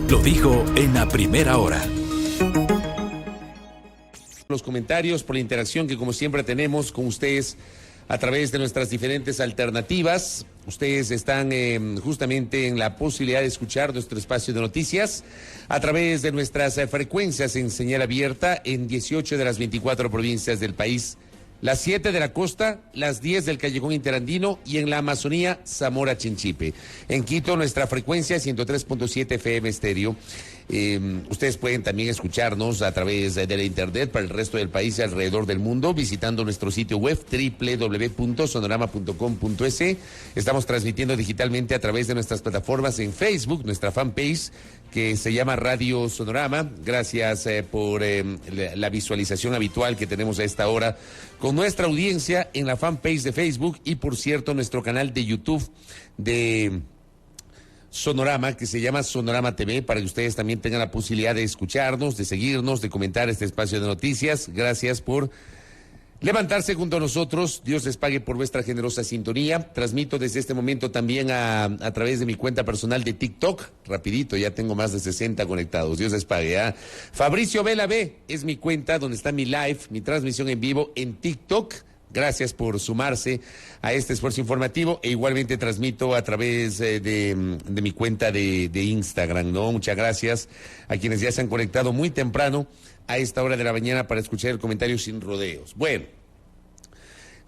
Lo dijo en la primera hora. Los comentarios, por la interacción que como siempre tenemos con ustedes a través de nuestras diferentes alternativas. Ustedes están justamente en la posibilidad de escuchar nuestro espacio de noticias a través de nuestras frecuencias en señal abierta en 18 de las 24 provincias del país. Las 7 de la costa, las 10 del Callejón Interandino y en la Amazonía, Zamora Chinchipe. En Quito, nuestra frecuencia 103.7 FM estéreo. Ustedes pueden también escucharnos a través de la internet para el resto del país y alrededor del mundo, visitando nuestro sitio web www.sonorama.com.es. Estamos transmitiendo digitalmente a través de nuestras plataformas en Facebook, nuestra fanpage que se llama Radio Sonorama. Gracias por la visualización habitual que tenemos a esta hora con nuestra audiencia en la fanpage de Facebook y, por cierto, nuestro canal de YouTube de Sonorama, que se llama Sonorama TV, para que ustedes también tengan la posibilidad de escucharnos, de seguirnos, de comentar este espacio de noticias. Gracias por levantarse junto a nosotros. Dios les pague por vuestra generosa sintonía. Transmito desde este momento también a través de mi cuenta personal de TikTok. Rapidito, ya tengo más de 60 conectados. Dios les pague. Fabricio Vela B es mi cuenta donde está mi live, mi transmisión en vivo en TikTok. Gracias por sumarse a este esfuerzo informativo e igualmente transmito a través de mi cuenta de Instagram, ¿no? Muchas gracias a quienes ya se han conectado muy temprano a esta hora de la mañana para escuchar el comentario sin rodeos. Bueno,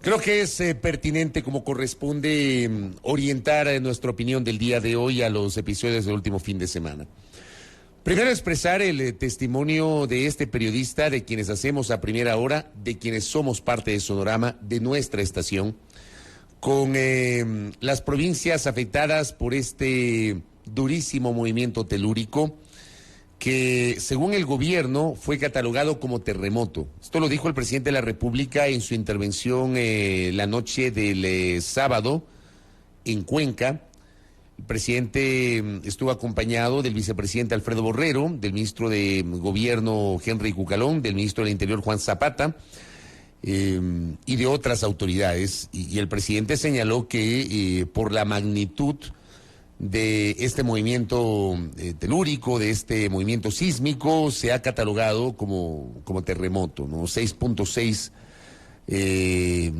creo que es pertinente, como corresponde, orientar nuestra opinión del día de hoy a los episodios del último fin de semana. Primero, expresar el testimonio de este periodista, de quienes hacemos a primera hora, de quienes somos parte de Sonorama, de nuestra estación, con las provincias afectadas por este durísimo movimiento telúrico que, según el gobierno, fue catalogado como terremoto. Esto lo dijo el presidente de la República en su intervención la noche del sábado en Cuenca. El presidente estuvo acompañado del vicepresidente Alfredo Borrero, del ministro de Gobierno Henry Cucalón, del ministro del Interior Juan Zapata y de otras autoridades. Y el presidente señaló que por la magnitud de este movimiento telúrico, de este movimiento sísmico, se ha catalogado como terremoto, ¿no? 6.6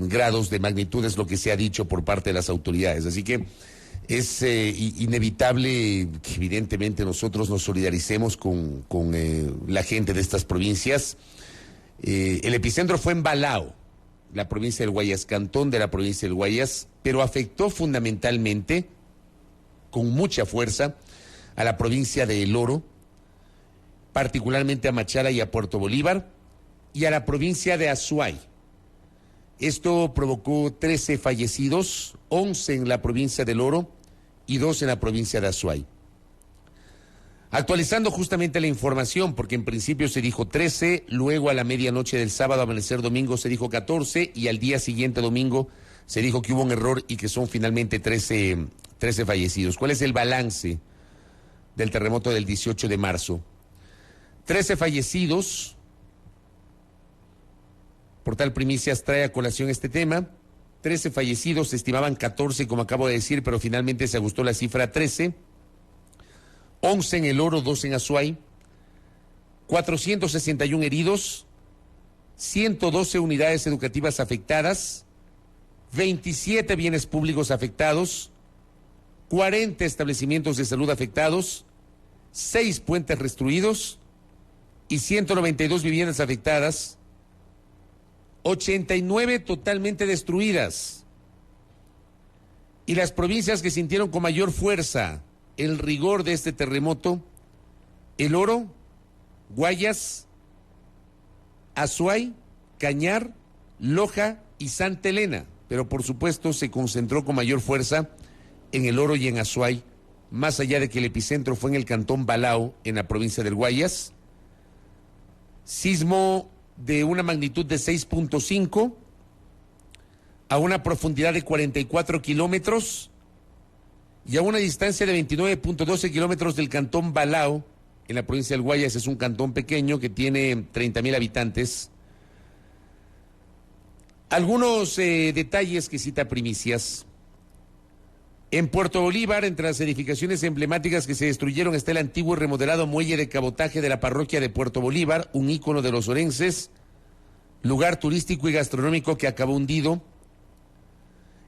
grados de magnitud es lo que se ha dicho por parte de las autoridades. Así que es inevitable que evidentemente nosotros nos solidaricemos con la gente de estas provincias. El epicentro fue en Balao, la provincia del Guayas, cantón de la provincia del Guayas, pero afectó fundamentalmente, con mucha fuerza, a la provincia de El Oro, particularmente a Machala y a Puerto Bolívar, y a la provincia de Azuay. Esto provocó 13 fallecidos, 11 en la provincia del Oro y 2 en la provincia de Azuay. Actualizando justamente la información, porque en principio se dijo 13, luego a la medianoche del sábado, amanecer domingo, se dijo 14, y al día siguiente, domingo, se dijo que hubo un error y que son finalmente 13 fallecidos. ¿Cuál es el balance del terremoto del 18 de marzo? 13 fallecidos. Portal Primicias trae a colación este tema. 13 fallecidos, se estimaban 14, como acabo de decir, pero finalmente se ajustó la cifra a 13. 11 en El Oro, 2 en Azuay. 461 heridos. 112 unidades educativas afectadas. 27 bienes públicos afectados. 40 establecimientos de salud afectados. 6 puentes destruidos. Y 192 viviendas afectadas. 89 totalmente destruidas. Y las provincias que sintieron con mayor fuerza el rigor de este terremoto: El Oro, Guayas, Azuay, Cañar, Loja y Santa Elena. Pero por supuesto se concentró con mayor fuerza en El Oro y en Azuay, más allá de que el epicentro fue en el cantón Balao, en la provincia del Guayas. Sismo de una magnitud de 6.5 a una profundidad de 44 kilómetros y a una distancia de 29.12 kilómetros del cantón Balao, en la provincia del Guayas. Es un cantón pequeño que tiene 30,000 habitantes. Algunos detalles que cita Primicias. En Puerto Bolívar, entre las edificaciones emblemáticas que se destruyeron, está el antiguo y remodelado muelle de cabotaje de la parroquia de Puerto Bolívar, un ícono de los orenses, lugar turístico y gastronómico que acabó hundido.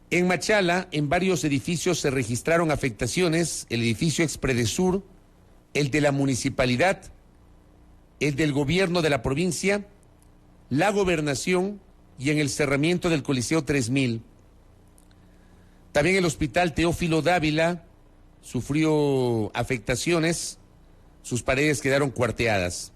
En Machala, en varios edificios se registraron afectaciones, el edificio Expredesur, el de la municipalidad, el del gobierno de la provincia, la gobernación y en el cerramiento del Coliseo 3000. También el hospital Teófilo Dávila sufrió afectaciones, sus paredes quedaron cuarteadas.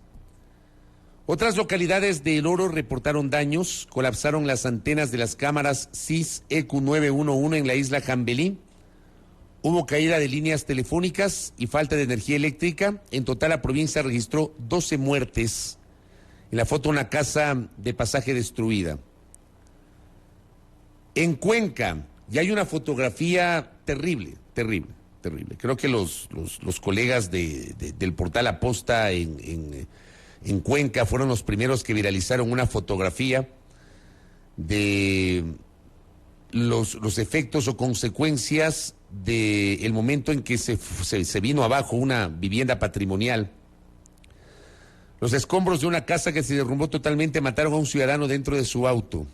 Otras localidades de El Oro reportaron daños, colapsaron las antenas de las cámaras CIS EQ911 en la isla Jambelí, hubo caída de líneas telefónicas y falta de energía eléctrica. En total la provincia registró 12 muertes. En la foto una casa de pasaje destruida. En Cuenca ya hay una fotografía terrible. Creo que los colegas del portal Aposta en Cuenca fueron los primeros que viralizaron una fotografía de los efectos o consecuencias del momento en que se vino abajo una vivienda patrimonial. Los escombros de una casa que se derrumbó totalmente mataron a un ciudadano dentro de su auto.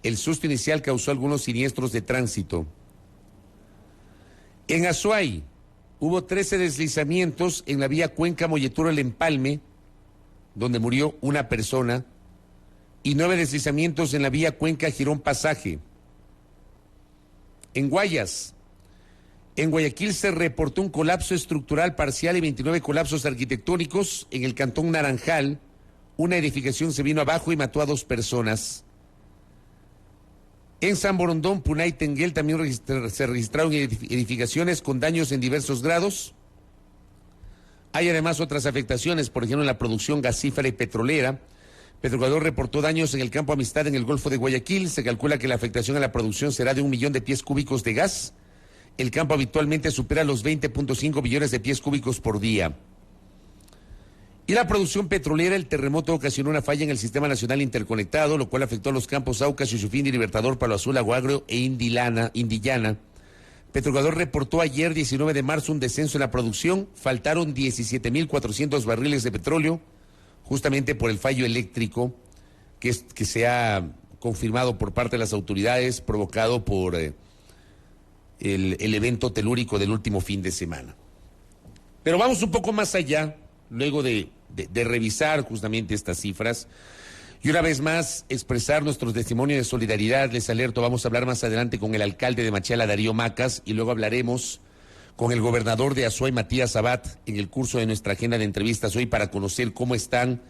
El susto inicial causó algunos siniestros de tránsito. En Azuay hubo 13 deslizamientos en la vía Cuenca-Molleturo-El Empalme, donde murió una persona, y 9 deslizamientos en la vía Cuenca-Girón Pasaje. En Guayas, en Guayaquil se reportó un colapso estructural parcial y 29 colapsos arquitectónicos. En el cantón Naranjal, una edificación se vino abajo y mató a 2 personas. En San Borondón, Puná y Tenguel también se registraron edificaciones con daños en diversos grados. Hay además otras afectaciones, por ejemplo en la producción gasífera y petrolera. Petroecuador reportó daños en el campo Amistad en el Golfo de Guayaquil. Se calcula que la afectación a la producción será de 1 millón de pies cúbicos de gas. El campo habitualmente supera los 20.5 millones de pies cúbicos por día. Y la producción petrolera, el terremoto ocasionó una falla en el Sistema Nacional Interconectado, lo cual afectó a los campos Aucas, Xuxufindi, Libertador, Palo Azul, Agua Agrio e Indillana. Petroecuador reportó ayer, 19 de marzo, un descenso en la producción. Faltaron 17.400 barriles de petróleo, justamente por el fallo eléctrico que se ha confirmado por parte de las autoridades, provocado por el evento telúrico del último fin de semana. Pero vamos un poco más allá, luego de revisar justamente estas cifras, y una vez más expresar nuestro testimonio de solidaridad. Les alerto, vamos a hablar más adelante con el alcalde de Machala, Darío Macas, y luego hablaremos con el gobernador de Azuay, Matías Abad, en el curso de nuestra agenda de entrevistas hoy, para conocer cómo están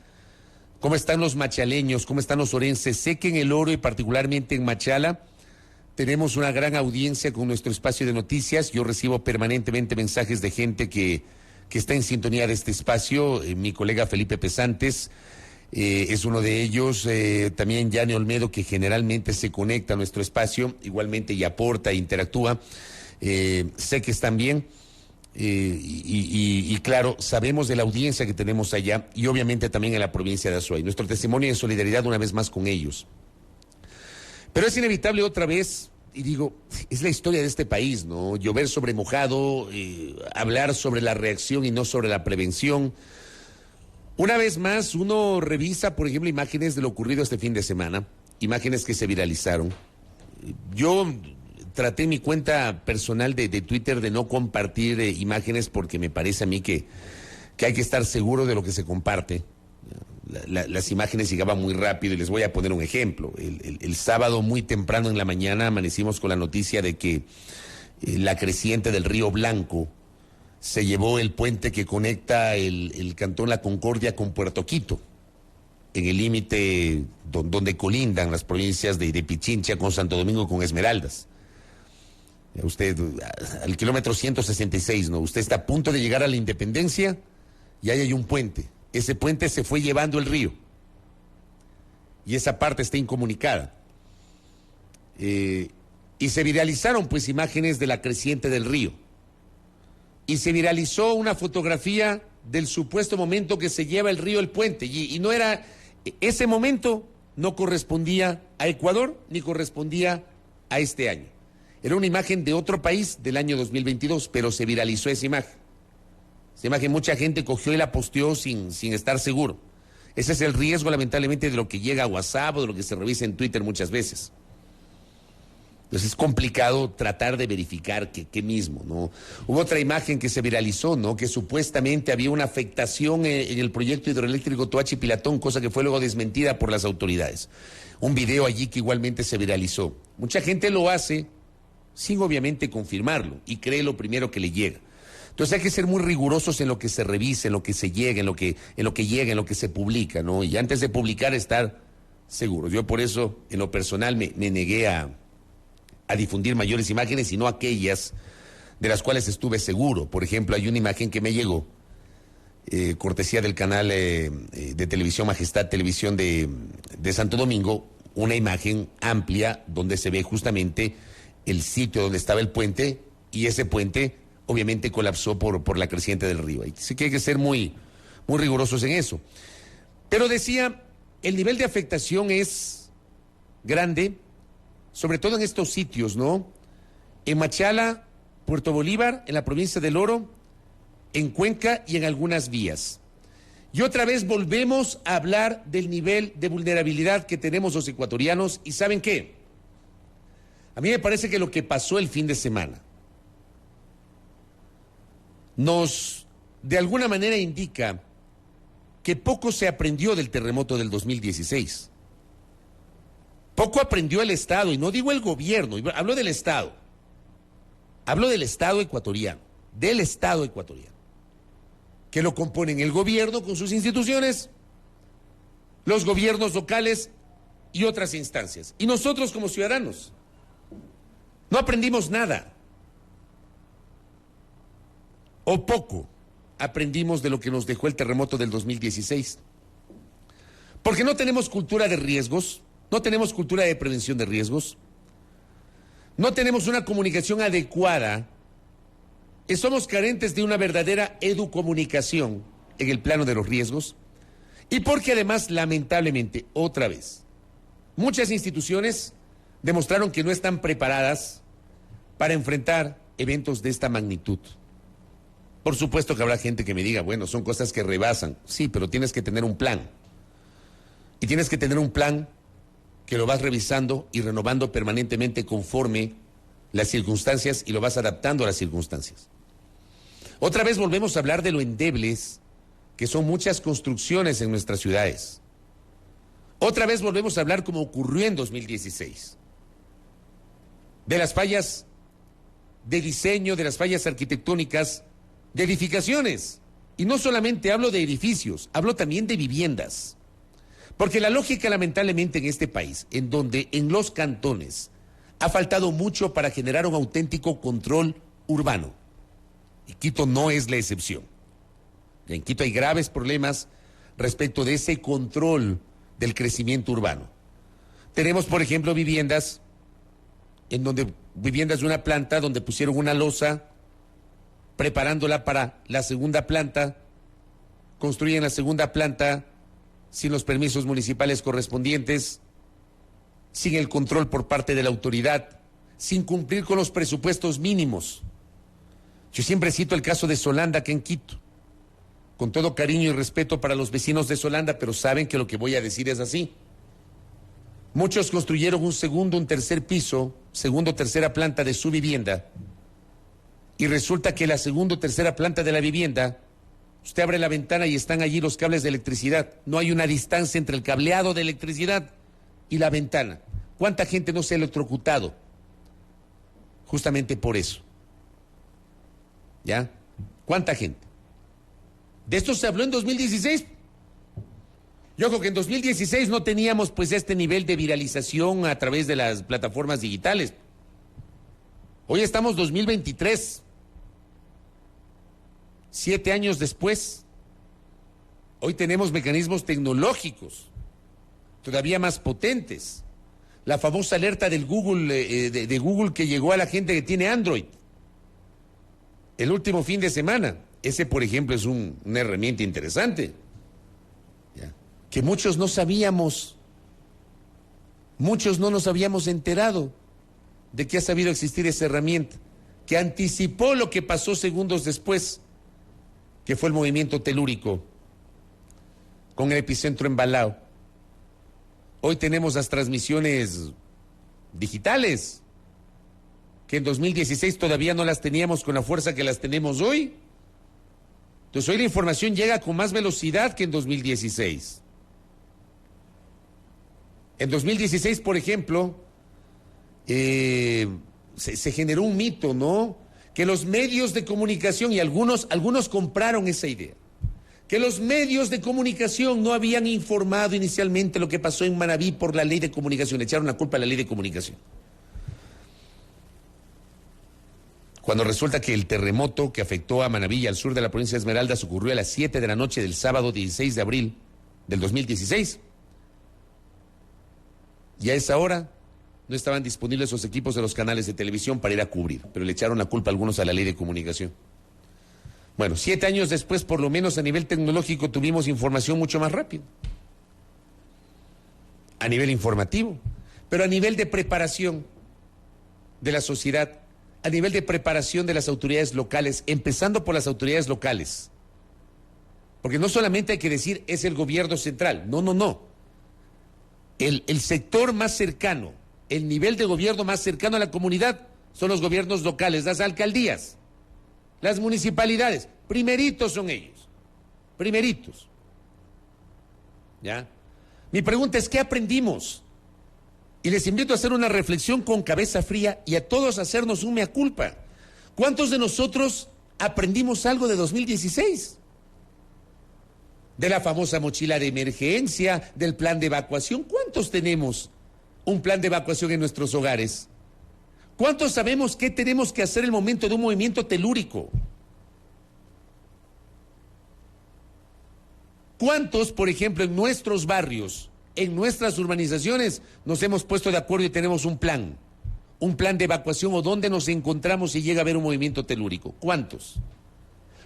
los machaleños, cómo están los orenses. Sé que en El Oro y particularmente en Machala tenemos una gran audiencia con nuestro espacio de noticias. Yo recibo permanentemente mensajes de gente que está en sintonía de este espacio. Mi colega Felipe Pesantes es uno de ellos, también Yane Olmedo, que generalmente se conecta a nuestro espacio, igualmente, y aporta e interactúa. Sé que están bien y claro, sabemos de la audiencia que tenemos allá y obviamente también en la provincia de Azuay. Nuestro testimonio de solidaridad una vez más con ellos. Pero es inevitable otra vez, y digo, es la historia de este país, ¿no? Llover sobre mojado, hablar sobre la reacción y no sobre la prevención. Una vez más, uno revisa, por ejemplo, imágenes de lo ocurrido este fin de semana, imágenes que se viralizaron. Yo traté en mi cuenta personal de Twitter de no compartir imágenes porque me parece a mí que hay que estar seguro de lo que se comparte. Las imágenes llegaban muy rápido y les voy a poner un ejemplo. El sábado muy temprano en la mañana amanecimos con la noticia de que la creciente del río Blanco se llevó el puente que conecta el cantón La Concordia con Puerto Quito, en el límite donde colindan las provincias de Pichincha con Santo Domingo con Esmeraldas. Usted, al kilómetro 166, ¿no? Usted está a punto de llegar a la Independencia y ahí hay un puente. Ese puente se fue llevando el río y esa parte está incomunicada. Y se viralizaron pues imágenes de la creciente del río. Y se viralizó una fotografía del supuesto momento que se lleva el río el puente. Y no era, ese momento no correspondía a Ecuador ni correspondía a este año. Era una imagen de otro país del año 2022, pero se viralizó esa imagen. Esa imagen mucha gente cogió y la posteó sin estar seguro. Ese es el riesgo, lamentablemente, de lo que llega a WhatsApp o de lo que se revisa en Twitter muchas veces. Entonces es complicado tratar de verificar qué mismo, ¿no? Hubo otra imagen que se viralizó, ¿no? Que supuestamente había una afectación en el proyecto hidroeléctrico Toachi-Pilatón, cosa que fue luego desmentida por las autoridades. Un video allí que igualmente se viralizó. Mucha gente lo hace sin obviamente confirmarlo y cree lo primero que le llega. Entonces hay que ser muy rigurosos en lo que se revise, en lo que se llega, en lo que llega, en lo que se publica, ¿no? Y antes de publicar estar seguros. Yo por eso, en lo personal, me negué a difundir mayores imágenes, sino aquellas de las cuales estuve seguro. Por ejemplo, hay una imagen que me llegó, cortesía del canal de televisión Majestad Televisión de Santo Domingo, una imagen amplia donde se ve justamente el sitio donde estaba el puente, y ese puente obviamente colapsó por la creciente del río. Así que hay que ser muy rigurosos en eso. Pero decía, el nivel de afectación es grande, sobre todo en estos sitios, ¿no? En Machala, Puerto Bolívar, en la provincia del Oro, en Cuenca y en algunas vías. Y otra vez volvemos a hablar del nivel de vulnerabilidad que tenemos los ecuatorianos. ¿Y saben qué? A mí me parece que lo que pasó el fin de semana nos, de alguna manera, indica que poco se aprendió del terremoto del 2016. Poco aprendió el Estado, y no digo el gobierno, hablo del Estado. Hablo del Estado ecuatoriano, que lo componen el gobierno con sus instituciones, los gobiernos locales y otras instancias. Y nosotros como ciudadanos no aprendimos nada, o poco aprendimos de lo que nos dejó el terremoto del 2016. Porque no tenemos cultura de riesgos, no tenemos cultura de prevención de riesgos, no tenemos una comunicación adecuada, y somos carentes de una verdadera educomunicación en el plano de los riesgos, y porque además, lamentablemente, otra vez, muchas instituciones demostraron que no están preparadas para enfrentar eventos de esta magnitud. Por supuesto que habrá gente que me diga, bueno, son cosas que rebasan. Sí, pero tienes que tener un plan. Y tienes que tener un plan que lo vas revisando y renovando permanentemente conforme las circunstancias, y lo vas adaptando a las circunstancias. Otra vez volvemos a hablar de lo endebles que son muchas construcciones en nuestras ciudades. Otra vez volvemos a hablar, como ocurrió en 2016, de las fallas de diseño, de las fallas arquitectónicas, de edificaciones. Y no solamente hablo de edificios, hablo también de viviendas. Porque la lógica, lamentablemente, en este país, en donde en los cantones ha faltado mucho para generar un auténtico control urbano, y Quito no es la excepción. En Quito hay graves problemas respecto de ese control del crecimiento urbano. Tenemos, por ejemplo, viviendas de una planta donde pusieron una losa preparándola para la segunda planta, construyen la segunda planta sin los permisos municipales correspondientes, sin el control por parte de la autoridad, sin cumplir con los presupuestos mínimos. Yo siempre cito el caso de Solanda, aquí en Quito, con todo cariño y respeto para los vecinos de Solanda, pero saben que lo que voy a decir es así. Muchos construyeron un segundo, un tercer piso, segundo, tercera planta de su vivienda, y resulta que la segunda o tercera planta de la vivienda, usted abre la ventana y están allí los cables de electricidad. No hay una distancia entre el cableado de electricidad y la ventana. ¿Cuánta gente no se ha electrocutado? Justamente por eso. ¿Ya? ¿Cuánta gente? De esto se habló en 2016. Yo creo que en 2016 no teníamos pues este nivel de viralización a través de las plataformas digitales. Hoy estamos 2023. 7 años después, hoy tenemos mecanismos tecnológicos todavía más potentes. La famosa alerta del Google, de Google, que llegó a la gente que tiene Android el último fin de semana. Ese, por ejemplo, es una herramienta interesante, ¿ya?, que muchos no sabíamos, muchos no nos habíamos enterado. de que ha sabido existir esa herramienta, que anticipó lo que pasó segundos después, que fue el movimiento telúrico, con el epicentro en Balao. Hoy tenemos las transmisiones digitales, que en 2016 todavía no las teníamos con la fuerza que las tenemos hoy. Entonces hoy la información llega con más velocidad que en 2016. En 2016, por ejemplo, se generó un mito, ¿no? Que los medios de comunicación, y algunos compraron esa idea, que los medios de comunicación no habían informado inicialmente lo que pasó en Manabí por la ley de comunicación, le echaron la culpa a la ley de comunicación. Cuando resulta que el terremoto que afectó a Manabí y al sur de la provincia de Esmeraldas ocurrió a las 7 de la noche del sábado 16 de abril del 2016. Y a esa hora no estaban disponibles esos equipos de los canales de televisión para ir a cubrir, pero le echaron la culpa a algunos a la ley de comunicación. Bueno, 7 años después, por lo menos a nivel tecnológico, tuvimos información mucho más rápido. A nivel informativo, pero a nivel de preparación de la sociedad, a nivel de preparación de las autoridades locales, empezando por las autoridades locales. Porque no solamente hay que decir es el gobierno central, no. El sector más cercano, el nivel de gobierno más cercano a la comunidad son los gobiernos locales, las alcaldías, las municipalidades. Primeritos son ellos, primeritos. ¿Ya? Mi pregunta es, ¿qué aprendimos? Y les invito a hacer una reflexión con cabeza fría y a todos a hacernos un mea culpa. ¿Cuántos de nosotros aprendimos algo de 2016? De la famosa mochila de emergencia, del plan de evacuación. ¿Cuántos tenemos un plan de evacuación en nuestros hogares? ¿Cuántos sabemos qué tenemos que hacer en el momento de un movimiento telúrico? ¿Cuántos, por ejemplo, en nuestros barrios, en nuestras urbanizaciones, nos hemos puesto de acuerdo y tenemos un plan de evacuación o dónde nos encontramos si llega a haber un movimiento telúrico? ¿Cuántos?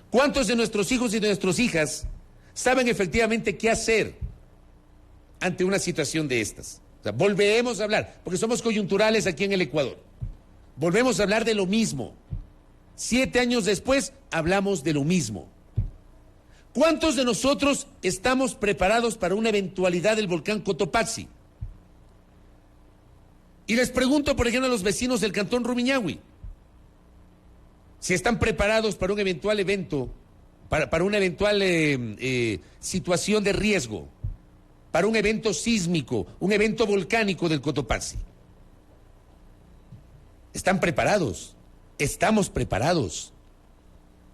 ¿Cuántos de nuestros hijos y de nuestras hijas saben efectivamente qué hacer ante una situación de estas? O sea, volvemos a hablar, porque somos coyunturales aquí en el Ecuador. Volvemos a hablar de lo mismo. 7 años después, hablamos de lo mismo. ¿Cuántos de nosotros estamos preparados para una eventualidad del volcán Cotopaxi? Y les pregunto, por ejemplo, a los vecinos del cantón Rumiñahui, si están preparados para un eventual evento, para una eventual situación de riesgo, para un evento sísmico, un evento volcánico del Cotopaxi. ¿Están preparados? Estamos preparados.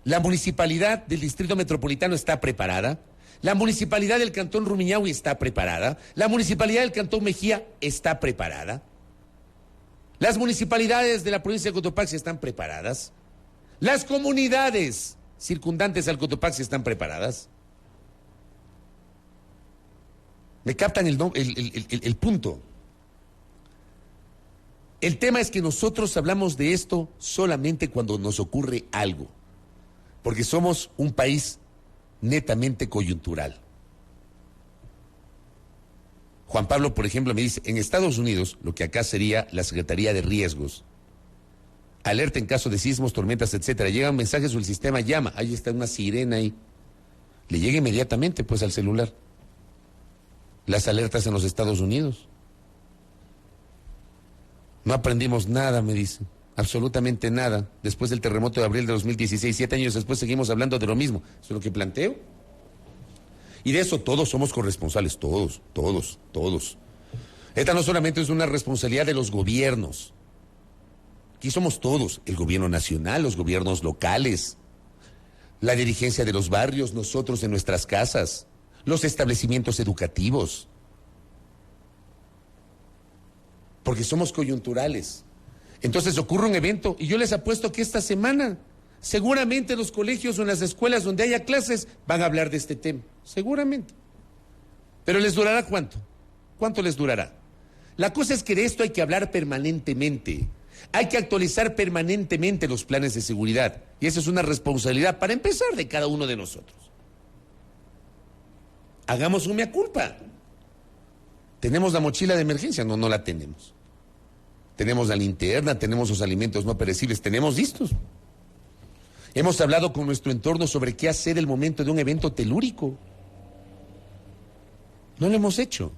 La municipalidad del Distrito Metropolitano está preparada. La municipalidad del cantón Rumiñahui está preparada. La municipalidad del cantón Mejía está preparada. Las municipalidades de la provincia de Cotopaxi están preparadas. Las comunidades circundantes al Cotopaxi están preparadas. ¿Me captan el punto? El tema es que nosotros hablamos de esto solamente cuando nos ocurre algo, porque somos un país netamente coyuntural. Juan Pablo, por ejemplo, me dice, en Estados Unidos, lo que acá sería la Secretaría de Riesgos, alerta en caso de sismos, tormentas, etcétera. Llegan mensajes o el sistema llama, ahí está una sirena ahí. Le llega inmediatamente pues al celular. Las alertas en los Estados Unidos. No aprendimos nada, me dicen, absolutamente nada. Después del terremoto de abril de 2016, 7 años después seguimos hablando de lo mismo. Eso es lo que planteo. Y de eso todos somos corresponsales, todos. Esta no solamente es una responsabilidad de los gobiernos. Aquí somos todos, el gobierno nacional, los gobiernos locales, la dirigencia de los barrios, nosotros en nuestras casas, los establecimientos educativos. Porque somos coyunturales. Entonces ocurre un evento y yo les apuesto que esta semana seguramente en los colegios o en las escuelas donde haya clases van a hablar de este tema, seguramente. Pero ¿les durará cuánto? ¿Cuánto les durará? La cosa es que de esto hay que hablar permanentemente. Hay que actualizar permanentemente los planes de seguridad. Y esa es una responsabilidad, para empezar, de cada uno de nosotros. Hagamos un mea culpa. ¿Tenemos la mochila de emergencia? No, no la tenemos. tenemos la linterna, tenemos los alimentos no perecibles, tenemos listos. Hemos hablado con nuestro entorno sobre qué hacer el momento de un evento telúrico. No lo hemos hecho.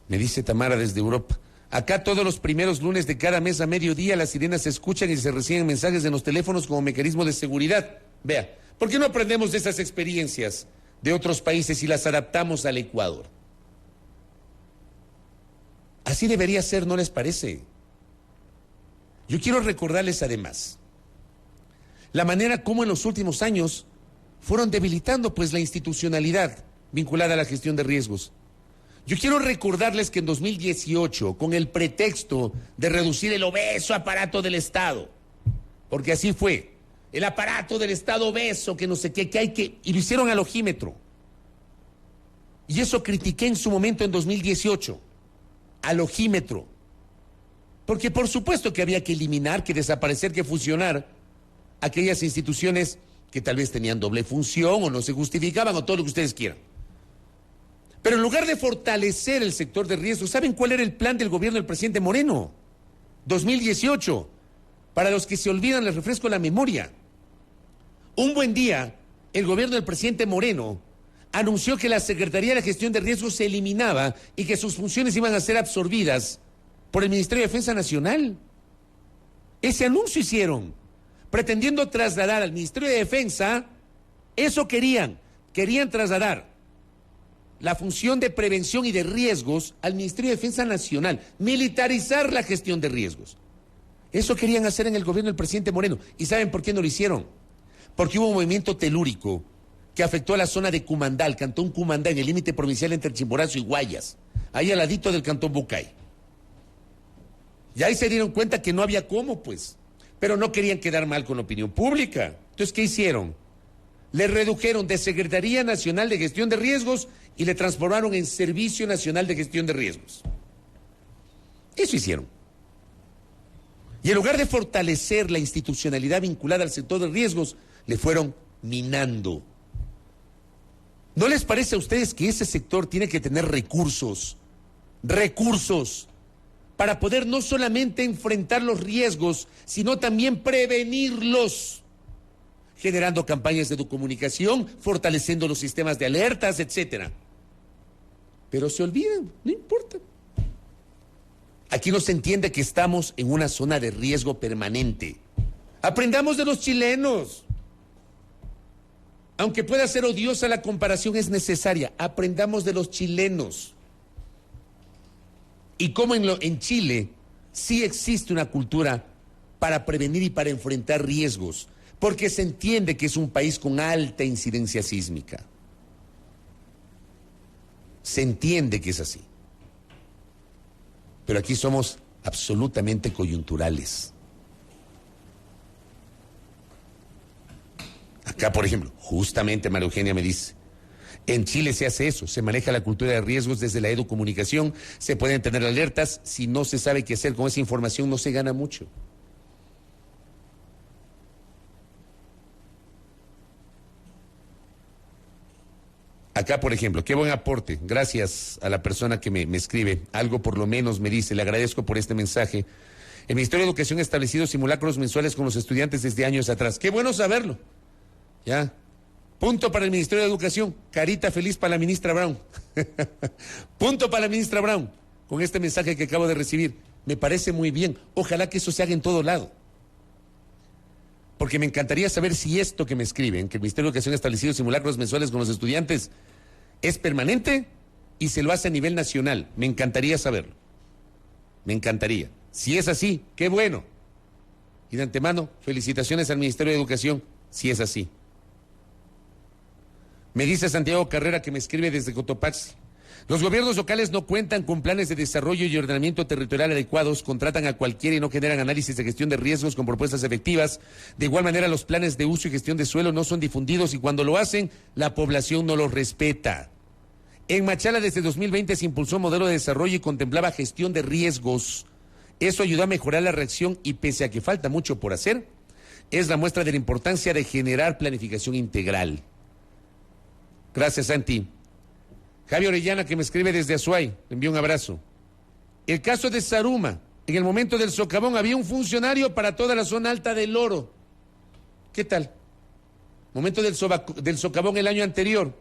Me dice Tamara desde Europa. Acá todos los primeros lunes de cada mes a mediodía las sirenas se escuchan y se reciben mensajes en los teléfonos como mecanismo de seguridad. Vea, ¿por qué no aprendemos de esas experiencias de otros países y las adaptamos al Ecuador? Así debería ser, ¿no les parece? Yo quiero recordarles además la manera como en los últimos años fueron debilitando pues la institucionalidad vinculada a la gestión de riesgos. Yo quiero recordarles que en 2018, con el pretexto de reducir el obeso aparato del Estado, porque así fue, el aparato del Estado obeso, que no sé qué, que hay que... y lo hicieron al ojímetro. Y eso critiqué en su momento en 2018, al ojímetro. Porque por supuesto que había que eliminar, que desaparecer, que fusionar aquellas instituciones que tal vez tenían doble función o no se justificaban o todo lo que ustedes quieran. Pero en lugar de fortalecer el sector de riesgo, ¿saben cuál era el plan del gobierno del presidente Moreno? 2018. Para los que se olvidan, les refresco la memoria. Un buen día, el gobierno del presidente Moreno anunció que la Secretaría de Gestión de Riesgos se eliminaba y que sus funciones iban a ser absorbidas por el Ministerio de Defensa Nacional. Ese anuncio hicieron, pretendiendo trasladar al Ministerio de Defensa, eso querían trasladar la función de prevención y de riesgos al Ministerio de Defensa Nacional, militarizar la gestión de riesgos. Eso querían hacer en el gobierno del presidente Moreno. ¿Y saben por qué no lo hicieron? Porque hubo un movimiento telúrico que afectó a la zona de Cumandá, el cantón Cumandá, en el límite provincial entre Chimborazo y Guayas, ahí al ladito del cantón Bucay. Y ahí se dieron cuenta que no había cómo, pues, pero no querían quedar mal con la opinión pública. Entonces, ¿qué hicieron? Le redujeron de Secretaría Nacional de Gestión de Riesgos y le transformaron en Servicio Nacional de Gestión de Riesgos. Eso hicieron. Y en lugar de fortalecer la institucionalidad vinculada al sector de riesgos, le fueron minando. ¿No les parece a ustedes que ese sector tiene que tener recursos para poder no solamente enfrentar los riesgos, sino también prevenirlos, generando campañas de comunicación, fortaleciendo los sistemas de alertas, etcétera? Pero se olvidan, no importa. Aquí no se entiende que estamos en una zona de riesgo permanente. Aprendamos de los chilenos. Aunque pueda ser odiosa la comparación, es necesaria. Aprendamos de los chilenos. Y cómo en Chile sí existe una cultura para prevenir y para enfrentar riesgos, porque se entiende que es un país con alta incidencia sísmica. Se entiende que es así. Pero aquí somos absolutamente coyunturales. Acá, por ejemplo, justamente María Eugenia me dice, en Chile se hace eso, se maneja la cultura de riesgos desde la educomunicación, se pueden tener alertas, si no se sabe qué hacer con esa información no se gana mucho. Acá, por ejemplo, qué buen aporte, gracias a la persona que me escribe, algo por lo menos me dice, le agradezco por este mensaje. El Ministerio de Educación ha establecido simulacros mensuales con los estudiantes desde años atrás. Qué bueno saberlo. Ya. Punto para el Ministerio de Educación. Carita feliz para la ministra Brown. Punto para la ministra Brown con este mensaje que acabo de recibir. Me parece muy bien. Ojalá que eso se haga en todo lado. Porque me encantaría saber si esto que me escriben, que el Ministerio de Educación ha establecido simulacros mensuales con los estudiantes, es permanente y se lo hace a nivel nacional. Me encantaría saberlo. Me encantaría. Si es así, qué bueno. Y de antemano, felicitaciones al Ministerio de Educación, si es así. Me dice Santiago Carrera, que me escribe desde Cotopaxi. Los gobiernos locales no cuentan con planes de desarrollo y ordenamiento territorial adecuados, contratan a cualquiera y no generan análisis de gestión de riesgos con propuestas efectivas. De igual manera, los planes de uso y gestión de suelo no son difundidos y cuando lo hacen, la población no los respeta. En Machala, desde 2020 se impulsó un modelo de desarrollo y contemplaba gestión de riesgos. Eso ayudó a mejorar la reacción y pese a que falta mucho por hacer, es la muestra de la importancia de generar planificación integral. Gracias, Santi. Javi Orellana, que me escribe desde Azuay, le envío un abrazo. El caso de Saruma, en el momento del socavón había un funcionario para toda la zona alta del Oro. ¿Qué tal? Momento del socavón el año anterior.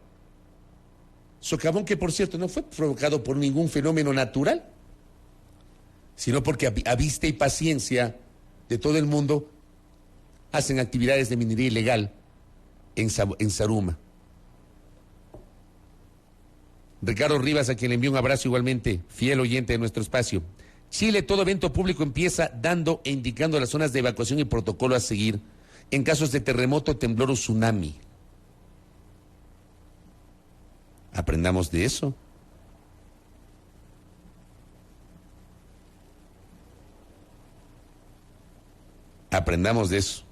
Socavón que, por cierto, no fue provocado por ningún fenómeno natural, sino porque a vista y paciencia de todo el mundo hacen actividades de minería ilegal en Saruma. Ricardo Rivas, a quien le envío un abrazo igualmente, fiel oyente de nuestro espacio. Chile, todo evento público empieza dando e indicando las zonas de evacuación y protocolo a seguir en casos de terremoto, temblor o tsunami. Aprendamos de eso. Aprendamos de eso.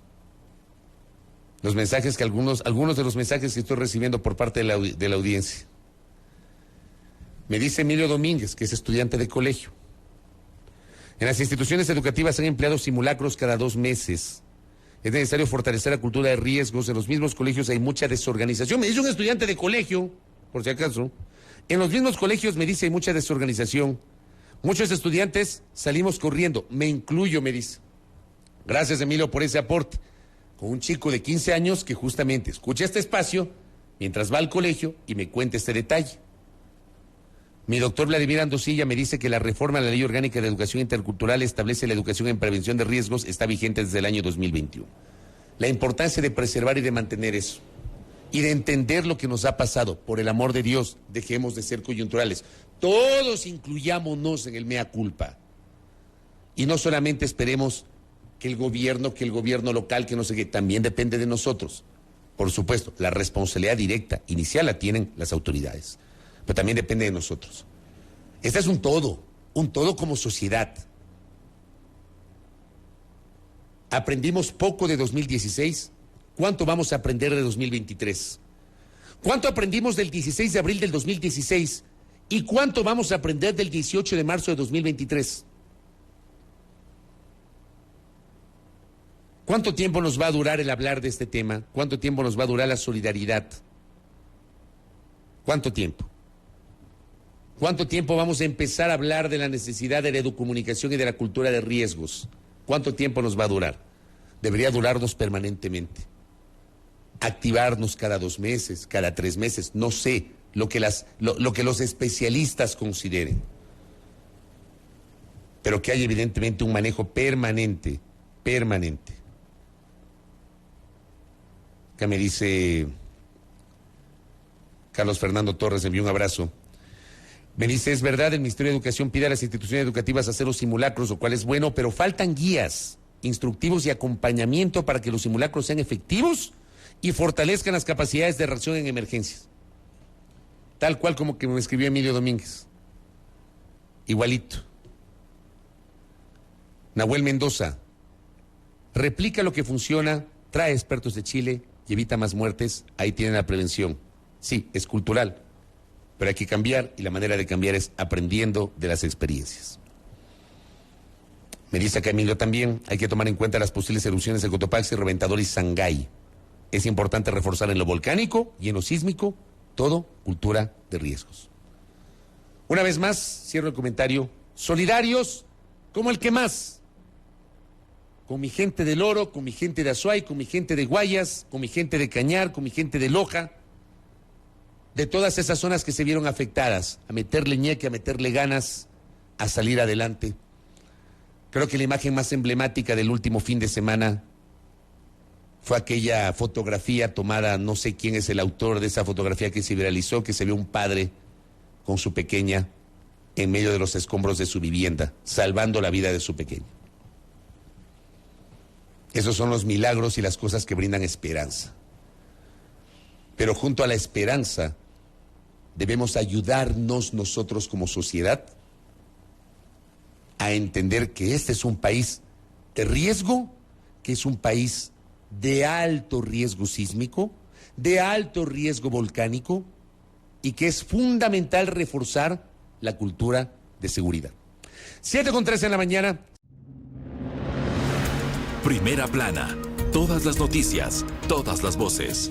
Los mensajes que algunos de los mensajes que estoy recibiendo por parte de la audiencia. Me dice Emilio Domínguez, que es estudiante de colegio. En las instituciones educativas se han empleado simulacros cada 2 meses. Es necesario fortalecer la cultura de riesgos. En los mismos colegios hay mucha desorganización. Me dice un estudiante de colegio, por si acaso. En los mismos colegios, me dice, hay mucha desorganización. Muchos estudiantes salimos corriendo. Me incluyo, me dice. Gracias, Emilio, por ese aporte. Con un chico de 15 años que justamente escucha este espacio mientras va al colegio y me cuenta este detalle. Mi doctor Vladimir Andosilla me dice que la reforma a la Ley Orgánica de Educación Intercultural establece la educación en prevención de riesgos, está vigente desde el año 2021. La importancia de preservar y de mantener eso, y de entender lo que nos ha pasado. Por el amor de Dios, dejemos de ser coyunturales. Todos incluyámonos en el mea culpa. Y no solamente esperemos que el gobierno local, que no sé qué, también depende de nosotros. Por supuesto, la responsabilidad directa, inicial, la tienen las autoridades. Pero también depende de nosotros. Este es un todo como sociedad. Aprendimos poco de 2016. ¿Cuánto vamos a aprender de 2023? ¿Cuánto aprendimos del 16 de abril del 2016? ¿Y cuánto vamos a aprender del 18 de marzo de 2023? ¿Cuánto tiempo nos va a durar el hablar de este tema? ¿Cuánto tiempo nos va a durar la solidaridad? ¿Cuánto tiempo? ¿Cuánto tiempo vamos a empezar a hablar de la necesidad de la educomunicación y de la cultura de riesgos? ¿Cuánto tiempo nos va a durar? Debería durarnos permanentemente. Activarnos cada 2 meses, cada 3 meses, no sé, lo que los especialistas consideren. Pero que haya evidentemente un manejo permanente. Acá me dice Carlos Fernando Torres, envió un abrazo. Me dice, es verdad, el Ministerio de Educación pide a las instituciones educativas hacer los simulacros, lo cual es bueno, pero faltan guías, instructivos y acompañamiento para que los simulacros sean efectivos y fortalezcan las capacidades de reacción en emergencias. Tal cual como que me escribió Emilio Domínguez. Igualito. Nahuel Mendoza, replica lo que funciona, trae expertos de Chile y evita más muertes, ahí tienen la prevención. Sí, es cultural, pero hay que cambiar y la manera de cambiar es aprendiendo de las experiencias. Me dice acá Emilio también, hay que tomar en cuenta las posibles erupciones de Cotopaxi, Reventador y Sangay. Es importante reforzar en lo volcánico y en lo sísmico, todo cultura de riesgos. Una vez más, cierro el comentario, solidarios como el que más, con mi gente del Oro, con mi gente de Azuay, con mi gente de Guayas, con mi gente de Cañar, con mi gente de Loja, de todas esas zonas que se vieron afectadas, a meterle ñeque, a meterle ganas, a salir adelante. Creo que la imagen más emblemática del último fin de semana fue aquella fotografía tomada, no sé quién es el autor de esa fotografía que se viralizó, que se ve un padre con su pequeña en medio de los escombros de su vivienda, salvando la vida de su pequeña. Esos son los milagros y las cosas que brindan esperanza. Pero junto a la esperanza, debemos ayudarnos nosotros como sociedad a entender que este es un país de riesgo, que es un país de alto riesgo sísmico, de alto riesgo volcánico, y que es fundamental reforzar la cultura de seguridad. 7:13 en la mañana. Primera plana. Todas las noticias, todas las voces.